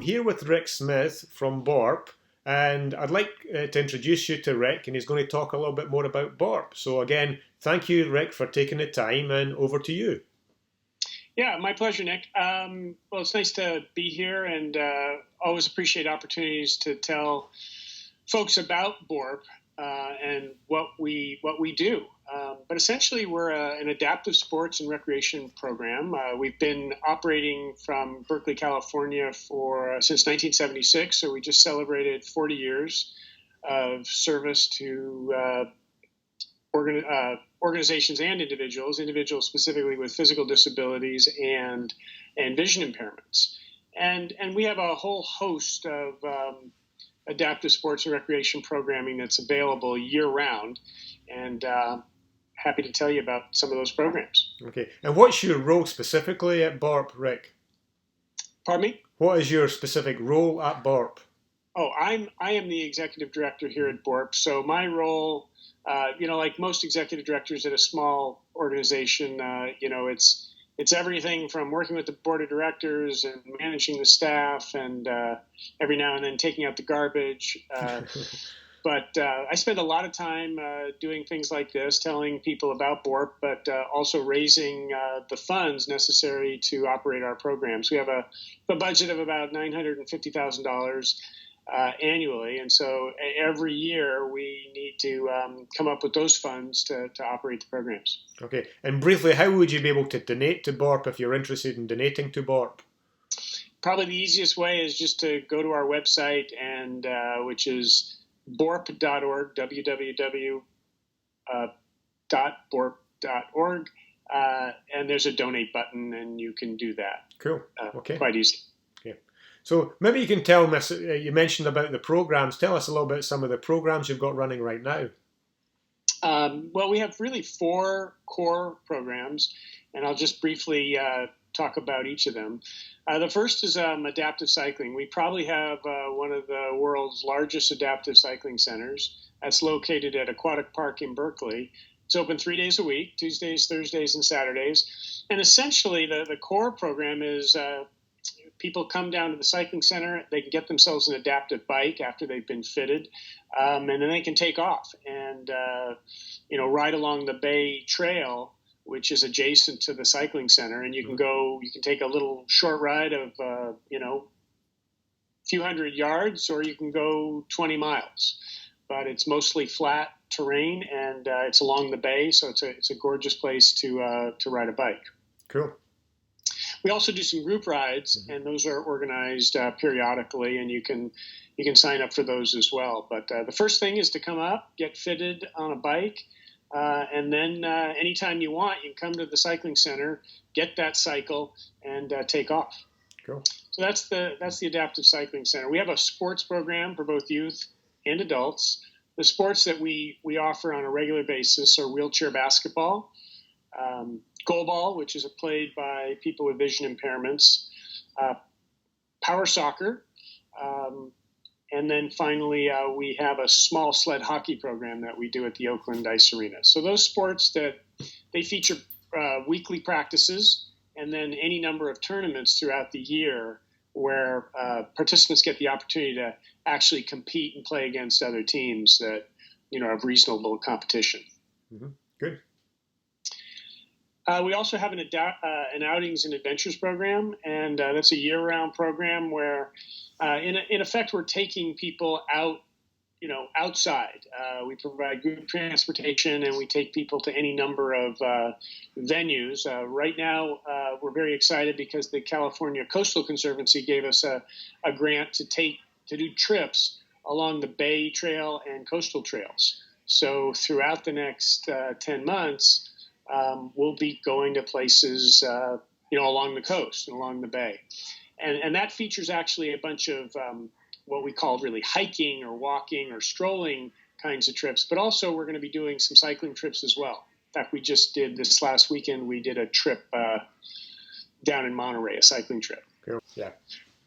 here with Rick Smith from BORP, and I'd like to introduce you to Rick, and he's going to talk a little bit more about BORP. So again, thank you, Rick, for taking the time, and over to you. Yeah, my pleasure, Nick. Well, it's nice to be here, and always appreciate opportunities to tell folks about BORP and what we do. But essentially, we're an adaptive sports and recreation program. We've been operating from Berkeley, California since 1976, so we just celebrated 40 years of service to organizations and individuals specifically with physical disabilities and vision impairments. And we have a whole host of adaptive sports and recreation programming that's available year-round, and happy to tell you about some of those programs. Okay. And what's your role specifically at BORP, Rick? Pardon me? What is your specific role at BORP? Oh, I am the executive director here at BORP. So my role, like most executive directors at a small organization, it's everything from working with the board of directors and managing the staff and every now and then taking out the garbage. But I spend a lot of time doing things like this, telling people about BORP, but also raising the funds necessary to operate our programs. We have a budget of about $950,000 annually, and so every year we need to come up with those funds to operate the programs. Okay, and briefly, how would you be able to donate to BORP if you're interested in donating to BORP? Probably the easiest way is just to go to our website, and which is borp.org, www.borp.org, and there's a donate button, and you can do that. Cool. Okay. Quite easily. Okay. So maybe you can tell us, you mentioned about the programs. Tell us a little bit some of the programs you've got running right now. Well, we have really 4 core programs, and I'll just briefly talk about each of them. The first is adaptive cycling. We probably have one of the world's largest adaptive cycling centers. That's located at Aquatic Park in Berkeley. It's open 3 days a week, Tuesdays, Thursdays, and Saturdays. And essentially, the core program is people come down to the cycling center. They can get themselves an adaptive bike after they've been fitted, and then they can take off and ride along the Bay Trail, which is adjacent to the cycling center, and you can take a little short ride of, a few hundred yards, or you can go 20 miles. But it's mostly flat terrain, and it's along the bay, so it's a gorgeous place to ride a bike. Cool. We also do some group rides, and those are organized periodically, and you can sign up for those as well. But the first thing is to come up, get fitted on a bike, and then anytime you want, you can come to the cycling center, get that cycle, and take off. Cool. So that's the Adaptive Cycling Center. We have a sports program for both youth and adults. The sports that we offer on a regular basis are wheelchair basketball, goalball, which is played by people with vision impairments, power soccer, and then finally, we have a small sled hockey program that we do at the Oakland Ice Arena. So those sports they feature weekly practices and then any number of tournaments throughout the year where participants get the opportunity to actually compete and play against other teams that have reasonable competition. Mm-hmm. Good. We also have an outings and adventures program, and that's a year-round program where, in effect, we're taking people out, outside. We provide group transportation, and we take people to any number of venues. Right now, we're very excited because the California Coastal Conservancy gave us a grant to do trips along the Bay Trail and coastal trails. So throughout the next 10 months, we'll be going to places, along the coast and along the bay. And that features actually a bunch of what we call really hiking or walking or strolling kinds of trips. But also we're going to be doing some cycling trips as well. In fact, we just did this last weekend, we did a trip down in Monterey, a cycling trip. Cool. Yeah.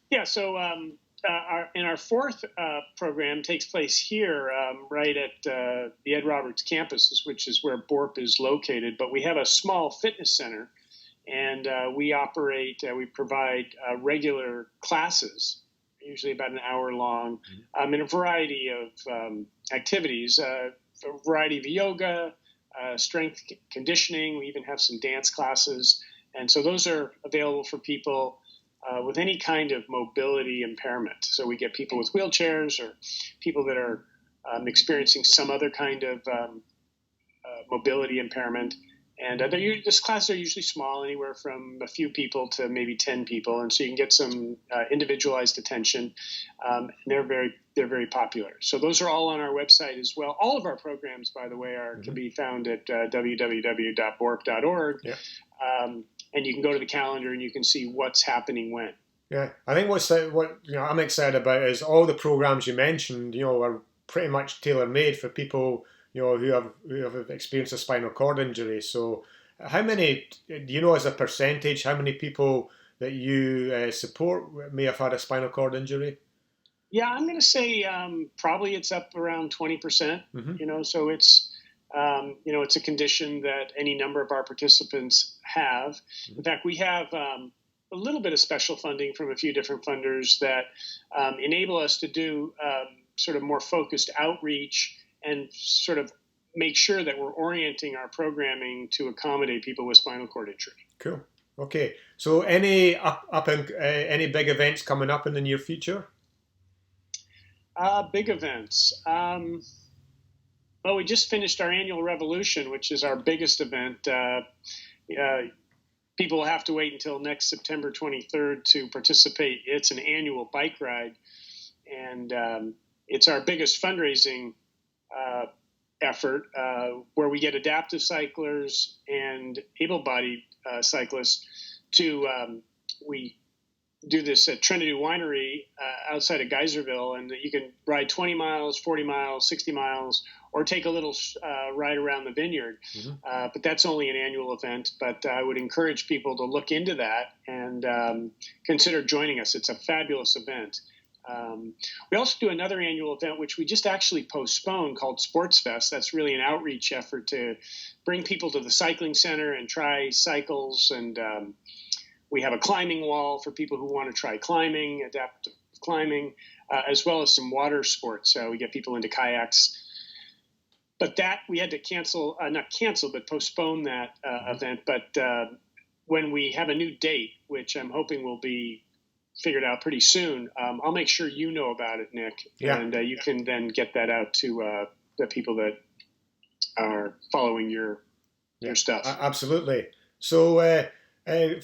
Yeah, so our fourth program takes place here right at the Ed Roberts campus, which is where BORP is located. But we have a small fitness center, and we provide regular classes usually about an hour long, in a variety of activities, a variety of yoga, strength conditioning. We even have some dance classes. And so those are available for people with any kind of mobility impairment. So we get people with wheelchairs or people that are experiencing some other kind of mobility impairment. And this classes are usually small, anywhere from a few people to maybe 10 people, and so you can get some individualized attention. And they're very popular. So those are all on our website as well. All of our programs, by the way, can be found at www.borp.org. Yeah. And you can go to the calendar and you can see what's happening when. Yeah, I think what I'm excited about is all the programs you mentioned. Are pretty much tailor made for people who have experienced a spinal cord injury. So, how many do you know as a percentage? How many people that you support may have had a spinal cord injury? Yeah, I'm going to say probably it's up around 20%. So it's it's a condition that any number of our participants have. In fact, we have a little bit of special funding from a few different funders that enable us to do sort of more focused outreach and sort of make sure that we're orienting our programming to accommodate people with spinal cord injury. Cool. Okay. So any any big events coming up in the near future? Big events. Well, we just finished our annual Revolution, which is our biggest event. People will have to wait until next September 23rd to participate. It's an annual bike ride, and it's our biggest fundraising effort, where we get adaptive cyclers and able-bodied cyclists to we do this at Trinity Winery outside of Geyserville, and you can ride 20 miles, 40 miles, 60 miles, or take a little ride around the vineyard. But that's only an annual event. But I would encourage people to look into that and consider joining us. It's a fabulous event. We also do another annual event, which we just actually postponed, called Sports Fest. That's really an outreach effort to bring people to the cycling center and try cycles. And we have a climbing wall for people who want to try climbing, adaptive climbing, as well as some water sports. We get people into kayaks. But that we had to postpone that event. But when we have a new date, which I'm hoping will be figured out pretty soon, I'll make sure you know about it, Nick, and you can then get that out to the people that are following your stuff. Absolutely. So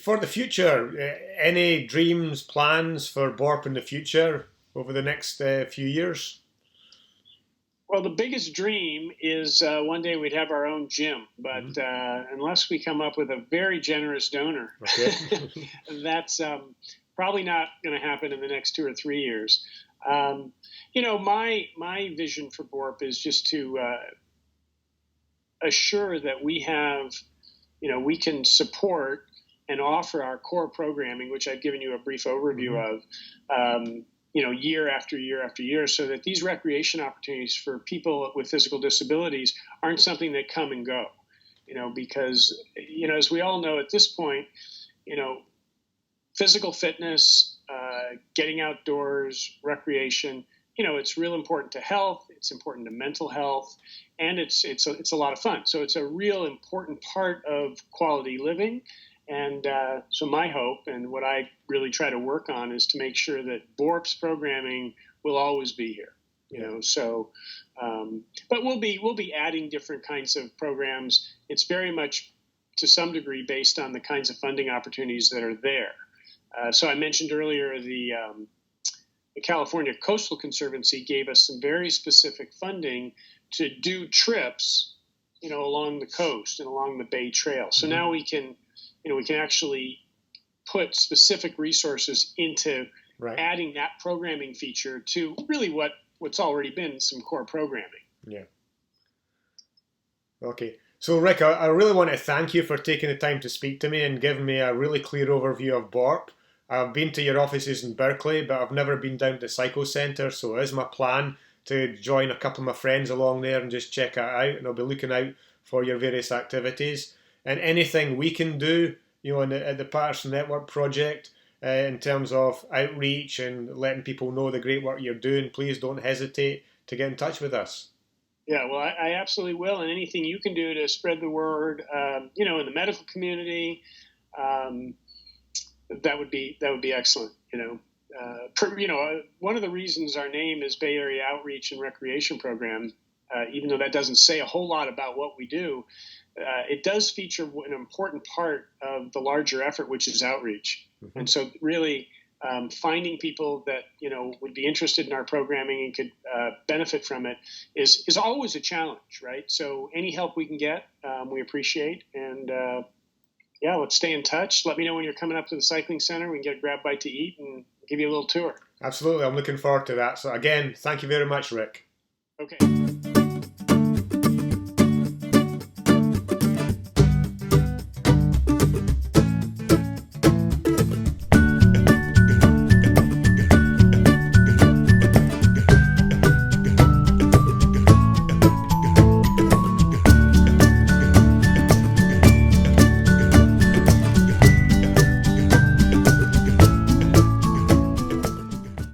for the future, any dreams, plans for BORP in the future over the next few years? Well, the biggest dream is one day we'd have our own gym, but unless we come up with a very generous donor, that's probably not going to happen in the next 2 or 3 years. My vision for BORP is just to assure that we have, we can support and offer our core programming, which I've given you a brief overview of, year after year after year, so that these recreation opportunities for people with physical disabilities aren't something that come and go, because, as we all know at this point, physical fitness, getting outdoors, recreation, it's real important to health. It's important to mental health, and it's a lot of fun. So it's a real important part of quality living. And so my hope and what I really try to work on is to make sure that BORP's programming will always be here. But we'll be adding different kinds of programs. It's very much to some degree based on the kinds of funding opportunities that are there. So I mentioned earlier the California Coastal Conservancy gave us some very specific funding to do trips, along the coast and along the Bay Trail. So now we can actually put specific resources into adding that programming feature to really what's already been some core programming. Yeah. Okay. So, Rick, I really want to thank you for taking the time to speak to me and giving me a really clear overview of BORP. I've been to your offices in Berkeley, but I've never been down to the Cycle Centre, so it is my plan to join a couple of my friends along there and just check it out, and I'll be looking out for your various activities. And anything we can do, at the Patterson Network project, in terms of outreach and letting people know the great work you're doing, please don't hesitate to get in touch with us. Yeah, well, I absolutely will, and anything you can do to spread the word, in the medical community, that would be excellent. One of the reasons our name is Bay Area Outreach and Recreation Program, even though that doesn't say a whole lot about what we do, it does feature an important part of the larger effort, which is outreach. Mm-hmm. And so, really. Finding people that would be interested in our programming and could benefit from it is always a challenge, right? So any help we can get, we appreciate. And let's stay in touch. Let me know when you're coming up to the cycling center. We can get a grab bite to eat and give you a little tour. Absolutely, I'm looking forward to that. So again, thank you very much, Rick. Okay.